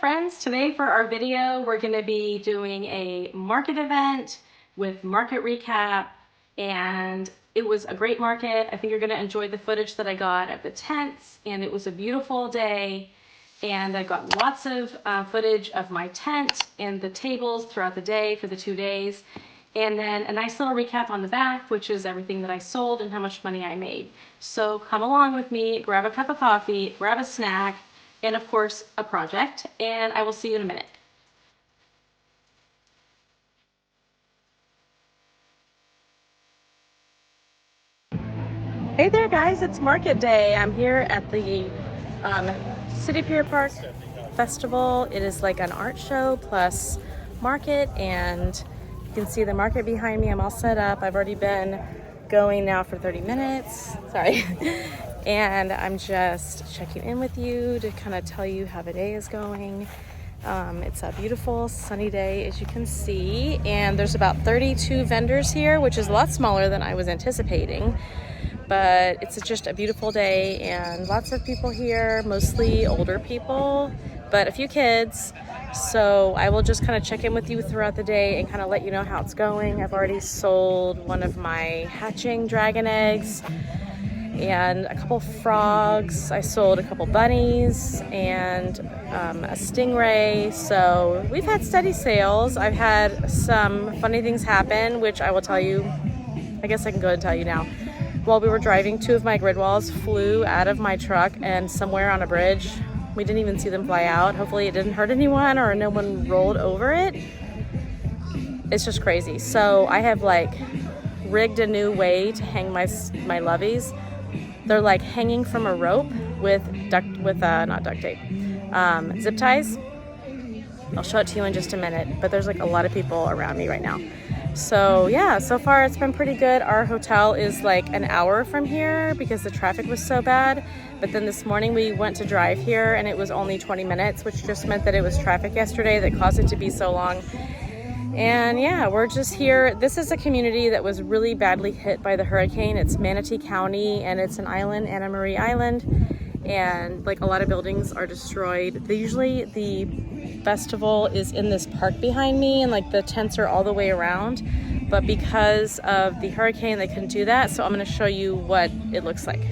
friends, today for our video we're going to be doing a market event with market recap, and it was a great market. I think you're going to enjoy the footage that I got of the tents, and it was a beautiful day, and I got lots of footage of my tent and the tables throughout the day for the 2 days, and then a nice little recap on the back, which is everything that I sold and how much money I made. So come along with me, grab a cup of coffee, grab a snack, and of course a project, and I will see you in a minute. Hey there guys, it's market day. I'm here at the City Pier Park Festival. It is like an art show plus market, and you can see the market behind me. I'm all set up. I've already been going now for 30 minutes. Sorry. And I'm just checking in with you to kind of tell you how the day is going. It's a beautiful sunny day, as you can see, and there's about 32 vendors here, which is a lot smaller than I was anticipating. But it's just a beautiful day and lots of people here, mostly older people, but a few kids. So I will just kind of check in with you throughout the day and kind of let you know how it's going. I've already sold one of my hatching dragon eggs and a couple frogs. I sold a couple bunnies and a stingray. So we've had steady sales. I've had some funny things happen, which I will tell you. I guess I can go and tell you now. While we were driving, 2 of my grid walls flew out of my truck and somewhere on a bridge. We didn't even see them fly out. Hopefully it didn't hurt anyone or no one rolled over it. It's just crazy. So I have like rigged a new way to hang my loveys. They're like hanging from a rope with not duct tape, zip ties. I'll show it to you in just a minute, but there's like a lot of people around me right now. So yeah, so far it's been pretty good. Our hotel is like an hour from here because the traffic was so bad. But then this morning we went to drive here and it was only 20 minutes, which just meant that it was traffic yesterday that caused it to be so long. And yeah, we're just here. This is a community that was really badly hit by the hurricane. It's Manatee County, and it's an island, Anna Marie Island. And like a lot of buildings are destroyed. Usually the festival is in this park behind me, and like the tents are all the way around. But because of the hurricane, they couldn't do that. So I'm going to show you what it looks like.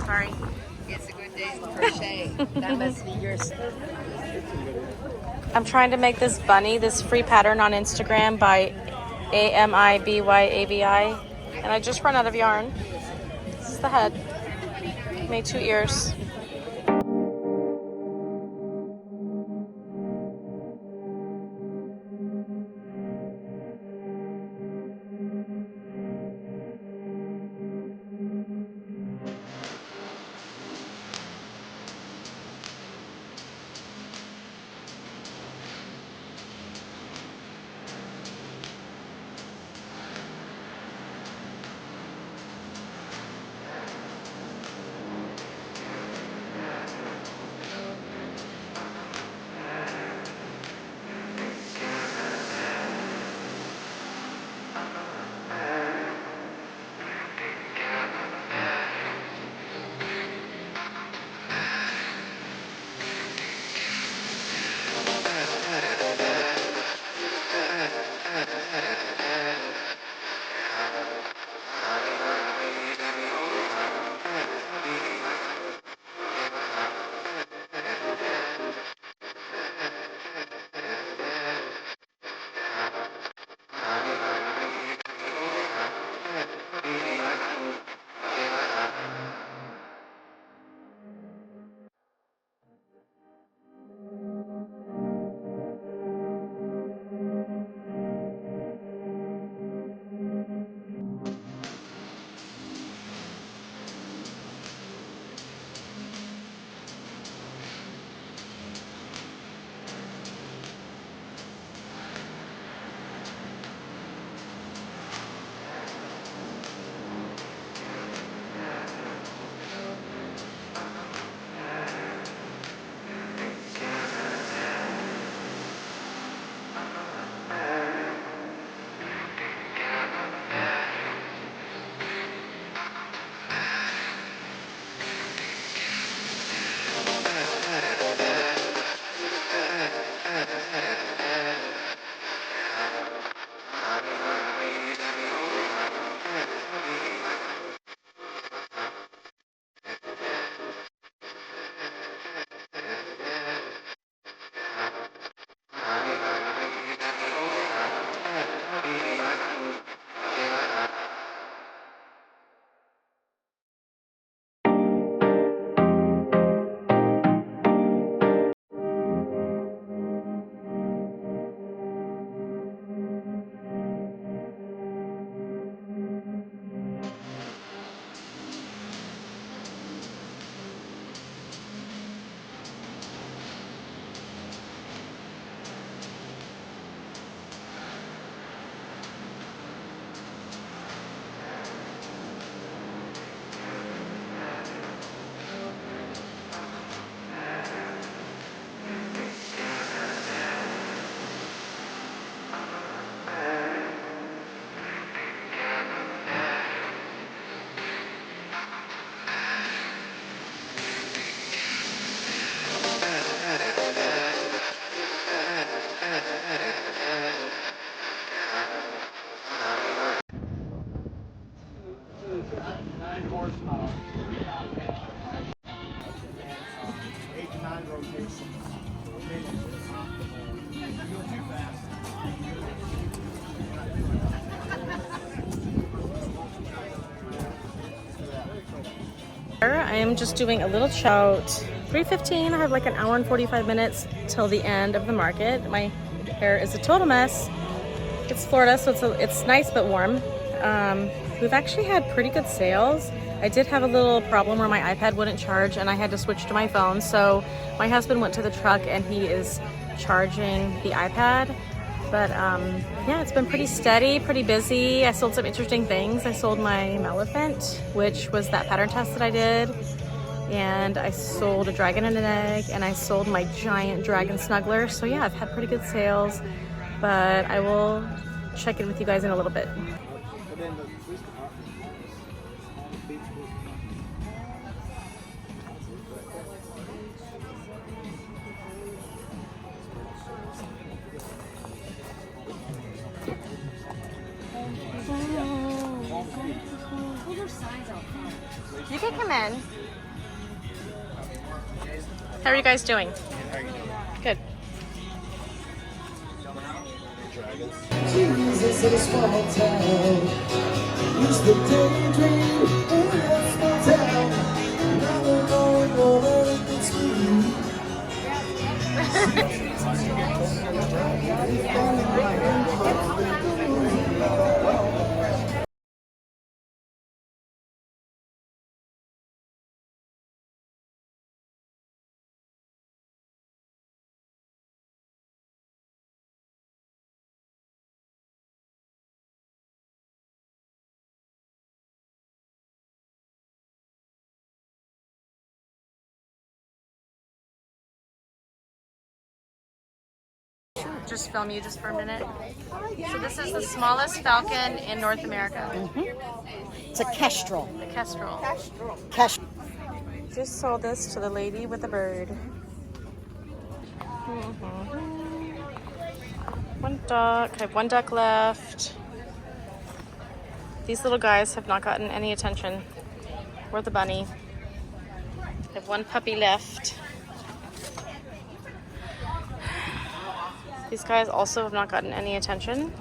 Sorry. It's a good day to crochet. That must be yours. I'm trying to make this bunny, this free pattern on Instagram by AMIBYABI, and I just run out of yarn. This is the head. Made 2 ears. I am just doing a little chout. 3:15. I have like an hour and 45 minutes till the end of the market. My hair is a total mess. It's Florida, so it's nice but warm. We've actually had pretty good sales. I did have a little problem where my iPad wouldn't charge and I had to switch to my phone. So my husband went to the truck and he is charging the iPad. But yeah, it's been pretty steady, pretty busy. I sold some interesting things. I sold my Maleficent, which was that pattern test that I did. And I sold a dragon and an egg, and I sold my giant dragon snuggler. So yeah, I've had pretty good sales, but I will check in with you guys in a little bit. You can come in. How are you guys doing? Good. Jesus in a small town. Used to daydream in a small town. Now we're going on everything sweet. Just film you just for a minute. So this is the smallest falcon in North America. It's a kestrel. The kestrel. Kestrel. Just sold this to the lady with the bird. One duck. I have one duck left. These little guys have not gotten any attention. Or the bunny. I have one puppy left. These guys also have not gotten any attention.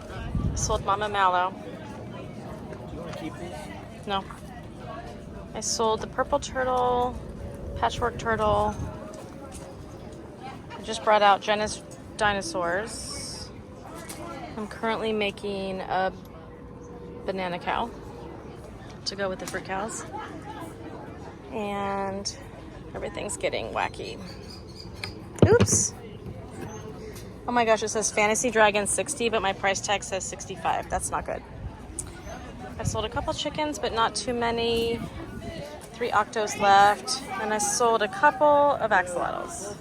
I sold Mama Mallow. Do you want to keep these? No. I sold the purple turtle, patchwork turtle. I just brought out Jenna's dinosaurs. I'm currently making a banana cow to go with the fruit cows. And everything's getting wacky. Oops. Oh my gosh, it says Fantasy Dragon 60, but my price tag says 65. That's not good. I sold a couple chickens, but not too many. 3 octos left. And I sold a couple of axolotls.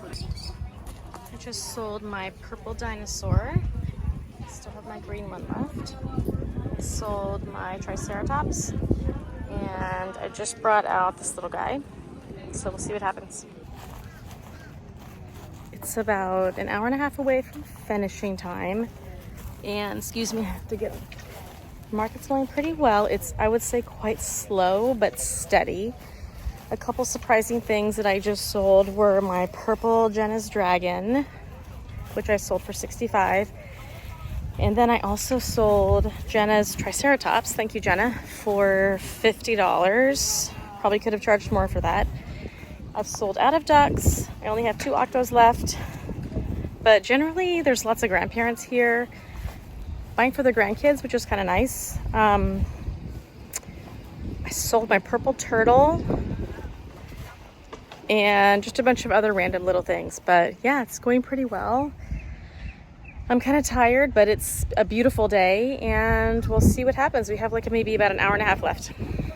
I just sold my purple dinosaur. Still have my green one left. I sold my triceratops. And I just brought out this little guy. So we'll see what happens. It's about an hour and a half away from finishing time. And excuse me, I have to get... The market's going pretty well. It's, I would say, quite slow but steady. A couple surprising things that I just sold were my purple Jenna's dragon, which I sold for $65. And then I also sold Jenna's triceratops, thank you Jenna, for $50. Probably could have charged more for that. I've sold out of ducks. I only have 2 octos left. But generally, there's lots of grandparents here buying for their grandkids, which is kind of nice. I sold my purple turtle and just a bunch of other random little things. But yeah, it's going pretty well. I'm kind of tired, but it's a beautiful day and we'll see what happens. We have like maybe about an hour and a half left.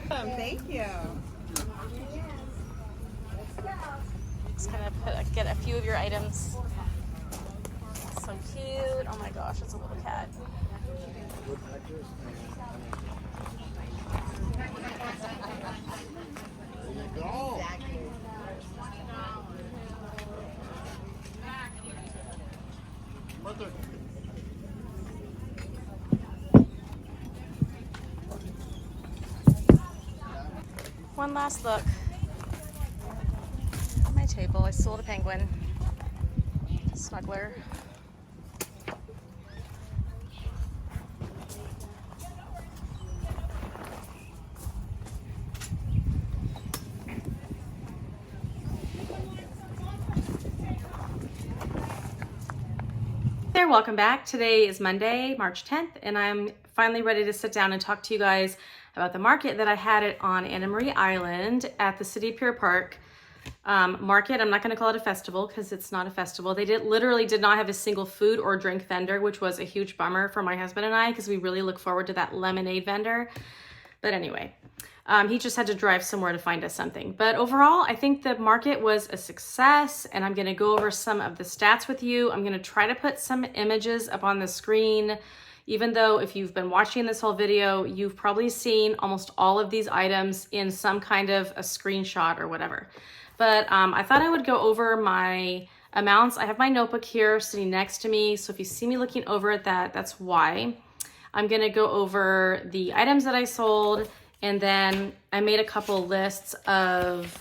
Thank you. Just kind of get a few of your items. So cute. Oh my gosh, it's a little cat. One last look at my table. I sold a penguin, snuggler. There, welcome back. Today is Monday, March 10th, and I'm finally ready to sit down and talk to you guys about the market that I had it on Anna Marie Island at the City Pier Park market. I'm not going to call it a festival because it's not a festival. They literally did not have a single food or drink vendor, which was a huge bummer for my husband and I because we really look forward to that lemonade vendor. But anyway, he just had to drive somewhere to find us something. But overall, I think the market was a success, and I'm going to go over some of the stats with you. I'm going to try to put some images up on the screen, even though if you've been watching this whole video, you've probably seen almost all of these items in some kind of a screenshot or whatever. But I thought I would go over my amounts. I have my notebook here sitting next to me, so if you see me looking over at that, that's why. I'm going to go over the items that I sold, and then I made a couple lists of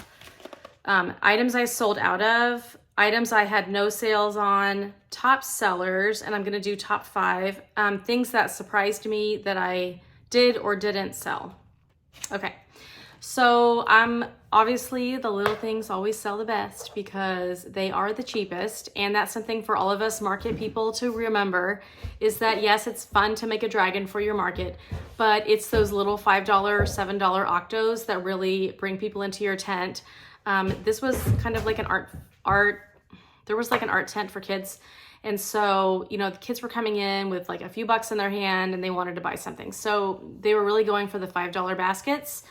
items I sold out of, items I had no sales on, top sellers, and I'm gonna do top 5, things that surprised me that I did or didn't sell. Okay, so obviously the little things always sell the best because they are the cheapest, and that's something for all of us market people to remember, is that yes, it's fun to make a dragon for your market, but it's those little $5 or $7 octos that really bring people into your tent. This was kind of like an there was like an art tent for kids. And so, you know, the kids were coming in with like a few bucks in their hand and they wanted to buy something. So they were really going for the $5 baskets.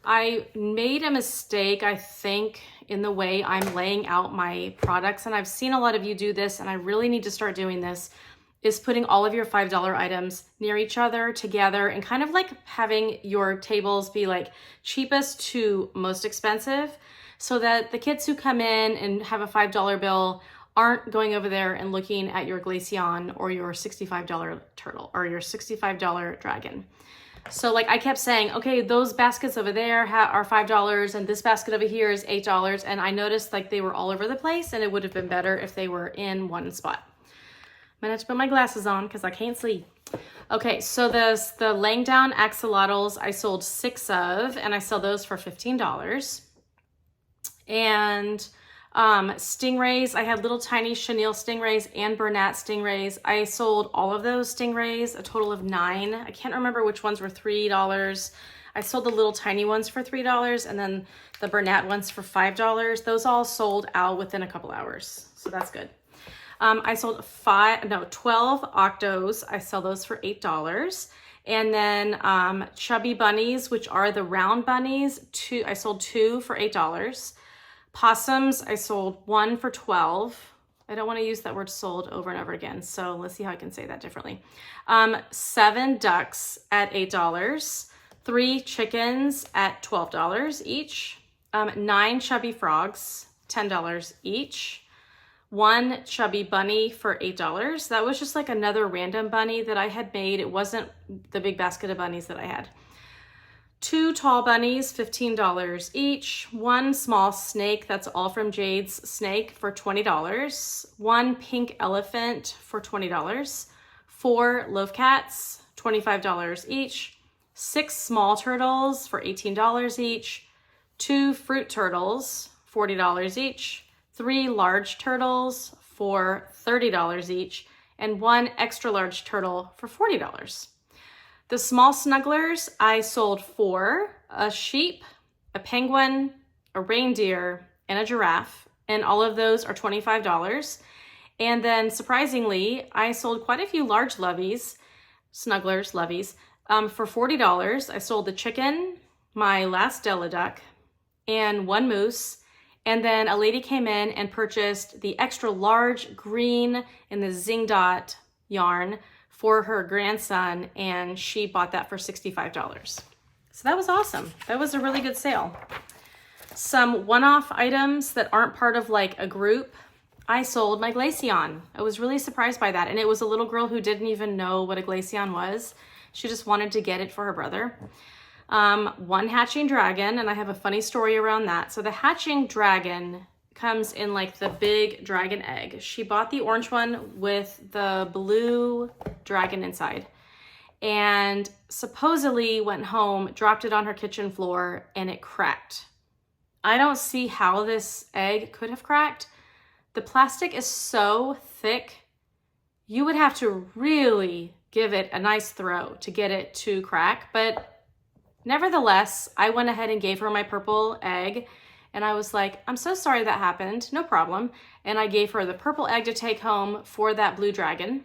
I made a mistake, I think, in the way I'm laying out my products. And I've seen a lot of you do this, and I really need to start doing this, is putting all of your $5 items near each other together and kind of like having your tables be like cheapest to most expensive, so that the kids who come in and have a $5 bill aren't going over there and looking at your glaceon or your $65 turtle or your $65 dragon. So like I kept saying, okay, those baskets over there are $5 and this basket over here is $8. And I noticed like they were all over the place, and it would have been better if they were in one spot. I'm gonna have to put my glasses on because I can't see. Okay, so the laying down axolotls I sold 6 of, and I sell those for $15. And stingrays, I had little tiny chenille stingrays and Bernat stingrays. I sold all of those stingrays, a total of 9. I can't remember which ones were $3. I sold the little tiny ones for $3, and then the Bernat ones for $5. Those all sold out within a couple hours, so that's good. I sold 12 octos. I sell those for $8. And then chubby bunnies, which are the round bunnies, I sold 2 for $8. Possums, I sold 1 for $12. I don't want to use that word sold over and over again, so let's see how I can say that differently. 7 ducks at $8. 3 chickens at $12 each. 9 chubby frogs, $10 each. 1 chubby bunny for $8. That was just like another random bunny that I had made. It wasn't the big basket of bunnies that I had. 2 tall bunnies, $15 each. 1 small snake, that's all from Jade's Snake, for $20. 1 pink elephant for $20. 4 loaf cats, $25 each. 6 small turtles for $18 each. 2 fruit turtles, $40 each. 3 large turtles for $30 each. And 1 extra large turtle for $40. The small snugglers, I sold 4, a sheep, a penguin, a reindeer, and a giraffe, and all of those are $25. And then surprisingly, I sold quite a few large loveys, snugglers, loveys, for $40. I sold the chicken, my last Della duck, and 1 moose. And then a lady came in and purchased the extra large green and the zing dot yarn for her grandson, and she bought that for $65. So that was awesome. That was a really good sale. Some one-off items that aren't part of like a group. I sold my glaceon. I was really surprised by that. And it was a little girl who didn't even know what a glaceon was. She just wanted to get it for her brother. 1 hatching dragon, and I have a funny story around that. So the hatching dragon comes in like the big dragon egg. She bought the orange one with the blue dragon inside, and supposedly went home, dropped it on her kitchen floor, and it cracked. I don't see how this egg could have cracked. The plastic is so thick You would have to really give it a nice throw to get it to crack, but nevertheless, I went ahead and gave her my purple egg, and I was like, I'm so sorry that happened, no problem. And I gave her the purple egg to take home for that blue dragon.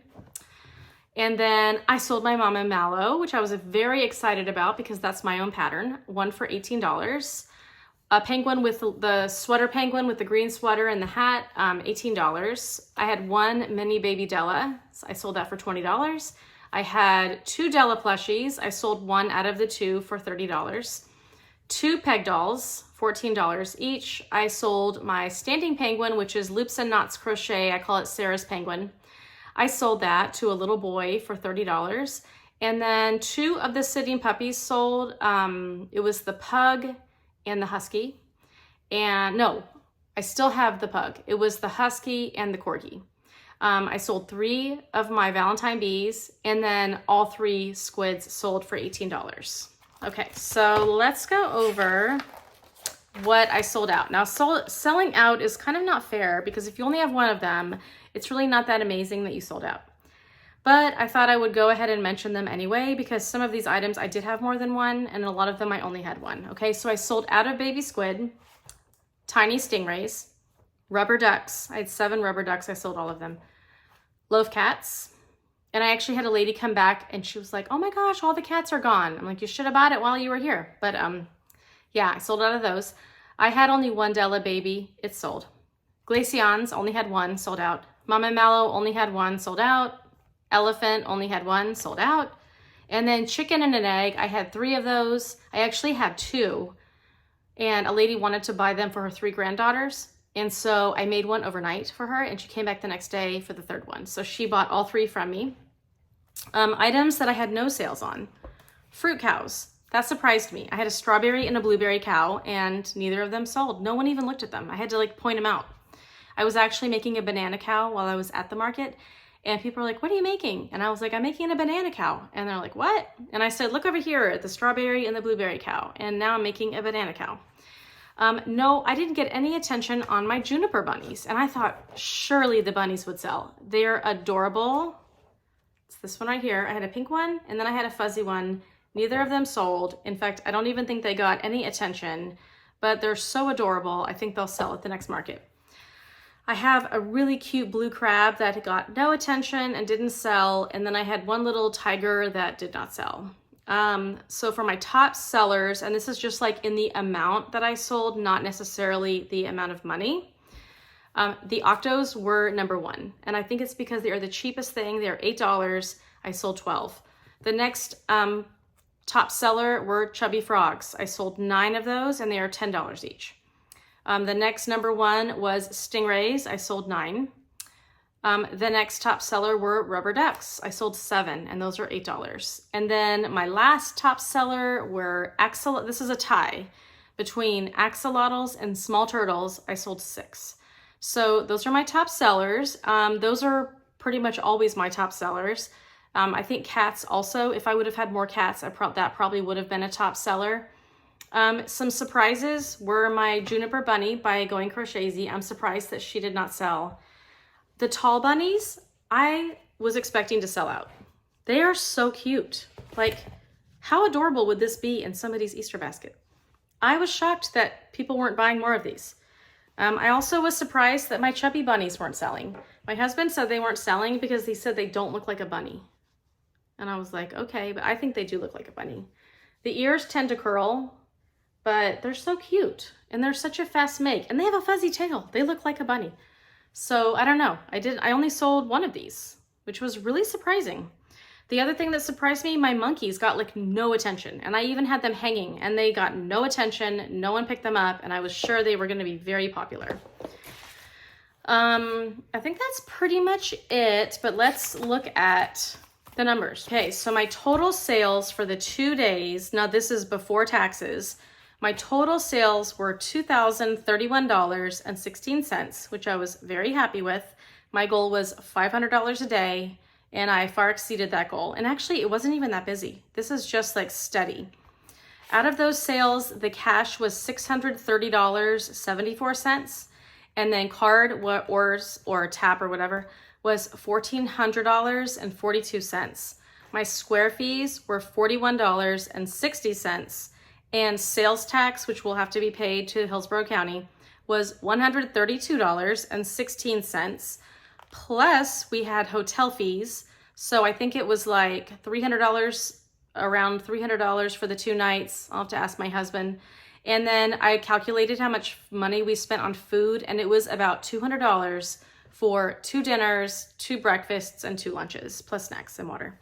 And then I sold my Mama Mallow, which I was very excited about because that's my own pattern, one for $18. A penguin with the sweater penguin with the green sweater and the hat, $18. I had one mini baby Della, so I sold that for $20. I had 2 Della plushies. I sold one out of the 2 for $30. 2 peg dolls, $14 each. I sold my standing penguin, which is Loops and Knots Crochet. I call it Sarah's Penguin. I sold that to a little boy for $30. And then 2 of the sitting puppies sold. It was the pug and the husky. And no, I still have the pug. It was the husky and the corgi. I sold 3 of my Valentine bees, and then all 3 squids sold for $18. Okay, so let's go over what I sold out. Now, selling out is kind of not fair because if you only have one of them, it's really not that amazing that you sold out. But I thought I would go ahead and mention them anyway because some of these items I did have more than one, and a lot of them I only had one. Okay, so I sold out of baby squid, tiny stingrays, rubber ducks. I had 7 rubber ducks. I sold all of them. Loaf cats. And I actually had a lady come back and she was like, oh my gosh, all the cats are gone. I'm like, you should have bought it while you were here. But yeah, I sold out of those. I had only 1 Della baby. It sold. Glaceons only had 1, sold out. Mama Mallow only had 1, sold out. Elephant only had 1, sold out. And then chicken and an egg, I had 3 of those. I actually had 2. And a lady wanted to buy them for her 3 granddaughters. And so I made one overnight for her, and she came back the next day for the 3rd one. So she bought all 3 from me. Items that I had no sales on. Fruit cows. That surprised me. I had a strawberry and a blueberry cow, and neither of them sold. No one even looked at them. I had to like point them out. I was actually making a banana cow while I was at the market, and people were like, what are you making? And I was like, I'm making a banana cow. And they're like, what? And I said, look over here at the strawberry and the blueberry cow. And now I'm making a banana cow. No, I didn't get any attention on my juniper bunnies. And I thought surely the bunnies would sell. They're adorable. It's this one right here. I had a pink one and then I had a fuzzy one. Neither of them sold. In fact, I don't even think they got any attention, but they're so adorable. I think they'll sell at the next market. I have a really cute blue crab that got no attention and didn't sell. And then I had one little tiger that did not sell. So for my top sellers, and this is just like in the amount that I sold, not necessarily the amount of money. The octos were number 1. And I think it's because they are the cheapest thing. They're $8. I sold 12. The next top seller were chubby frogs. I sold 9 of those and they are $10 each. The next number 1 was stingrays. I sold 9. The next top seller were rubber ducks. I sold 7 and those are $8. And then my last top seller were this is a tie between axolotls and small turtles. I sold 6. So those are my top sellers. Those are pretty much always my top sellers. I think cats also, if I would have had more cats, that probably would have been a top seller. Some surprises were my juniper bunny by Going Crochetzy. I'm surprised that she did not sell. The tall bunnies, I was expecting to sell out. They are so cute. Like, how adorable would this be in somebody's Easter basket? I was shocked that people weren't buying more of these. I also was surprised that my chubby bunnies weren't selling. My husband said they weren't selling because he said they don't look like a bunny. And I was like, okay, but I think they do look like a bunny. The ears tend to curl, but they're so cute. And they're such a fast make. And they have a fuzzy tail. They look like a bunny. So I don't know. I only sold 1 of these, which was really surprising. The other thing that surprised me, my monkeys got like no attention, and I even had them hanging and they got no attention. No one picked them up, and I was sure they were going to be very popular. I think that's pretty much it, but let's look at the numbers. Okay, so my total sales for the 2 days, now this is before taxes, my total sales were $2,031.16, which I was very happy with. My goal was $500 a day, and I far exceeded that goal. And actually, it wasn't even that busy. This is just like steady. Out of those sales, the cash was $630.74, and then card or tap or whatever was $1,400.42. My square fees were $41.60, and sales tax, which will have to be paid to Hillsborough County, was $132.16. Plus we had hotel fees. So I think it was like $300, around $300 for the 2 nights. I'll have to ask my husband. And then I calculated how much money we spent on food, and it was about $200 for 2 dinners, 2 breakfasts, and 2 lunches, plus snacks and water.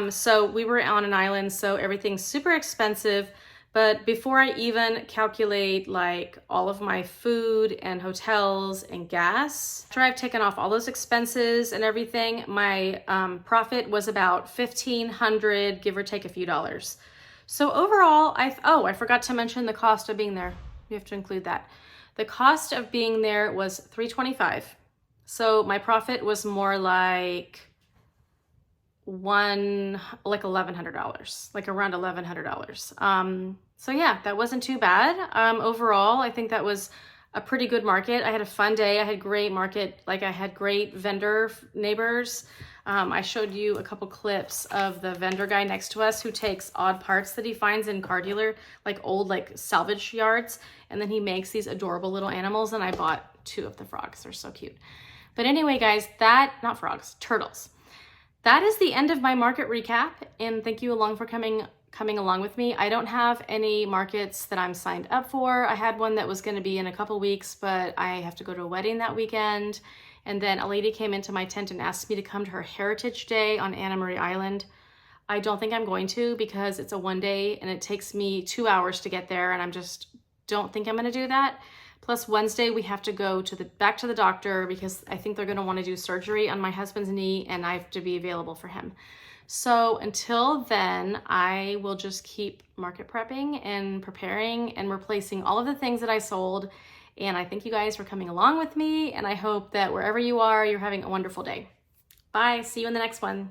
So we were on an island, so everything's super expensive. But before I even calculate like all of my food and hotels and gas, after I've taken off all those expenses and everything, my profit was about $1,500, give or take a few dollars. So overall, I forgot to mention the cost of being there. You have to include that. The cost of being there was $325. So my profit was more like $1,100, like around $1,100. So yeah, that wasn't too bad. Overall, I think that was a pretty good market. I had a fun day. I had great market, like I had great vendor neighbors. I showed you a couple clips of the vendor guy next to us who takes odd parts that he finds in car dealer, like old like salvage yards, and then he makes these adorable little animals, and I bought 2 of the frogs. They're so cute. But anyway, guys, not frogs, turtles. That is the end of my market recap, and thank you for coming along with me. I don't have any markets that I'm signed up for. I had one that was going to be in a couple weeks, but I have to go to a wedding that weekend. And then a lady came into my tent and asked me to come to her Heritage Day on Anna Marie Island. I don't think I'm going to, because it's a 1 day and it takes me 2 hours to get there, and don't think I'm going to do that. Plus Wednesday we have to go back to the doctor because I think they're going to want to do surgery on my husband's knee, and I have to be available for him. So until then, I will just keep market prepping and preparing and replacing all of the things that I sold. And I thank you guys for coming along with me, and I hope that wherever you are, you're having a wonderful day. Bye. See you in the next one.